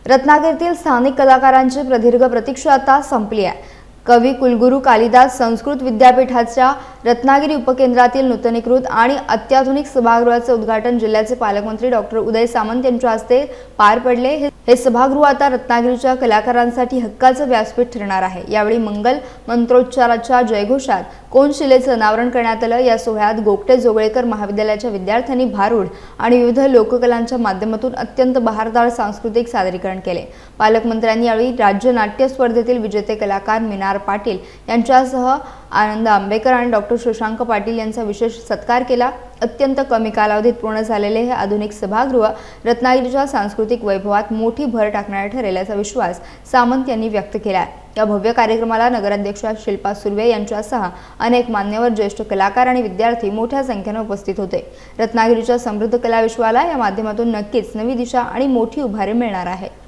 रत्नागिरीतील स्थानिक कलाकारांची प्रदीर्घ प्रतीक्षा आता संपली आहे। कवी कुलगुरू कालिदास संस्कृत विद्यापीठाच्या रत्नागिरी उपकेंद्रातील नूतनीकृत आणि अत्याधुनिक सभागृहाचे उद्घाटन जिल्ह्याचे पालकमंत्री डॉक्टर उदय सामंत यांच्या हस्ते पार पडले। हे सभागृह आता रत्नागिरीच्या कलाकारांसाठी हक्काचे व्यासपीठ ठरणार आहे। यावेळी मंगल मंत्रोच्चाराच्या जयघोषात कोनशिलेचे अनावरण करण्यात आले। या सोहळ्यात गोगटे जोगळेकर महाविद्यालयाच्या विद्यार्थ्यांनी भारूड आणि विविध लोककलांच्या माध्यमातून अत्यंत बहारदार सांस्कृतिक सादरीकरण केले। पालकमंत्र्यांनी यावेळी राज्य नाट्य स्पर्धेतील विजेते कलाकार मीनार पाटील यांच्यासह आनंद आंबेकर आणि डॉक्टर शशांक पाटील यांचा विशेष सत्कार केला। अत्यंत कमी कालावधीत पूर्ण झालेले हे आधुनिक सभागृह रत्नागिरीच्या सांस्कृतिक वैभवात मोठी भर टाकणारे ठरेल असा विश्वास सामंत यांनी व्यक्त केला आहे। या भव्य कार्यक्रमाला नगराध्यक्षा शिल्पा सुर्वे यांच्यासह अनेक मान्यवर, ज्येष्ठ कलाकार आणि विद्यार्थी मोठ्या संख्येने उपस्थित होते। रत्नागिरीच्या समृद्ध कला विश्वाला या माध्यमातून नक्कीच नवी दिशा आणि मोठी उभारी मिळणार आहे।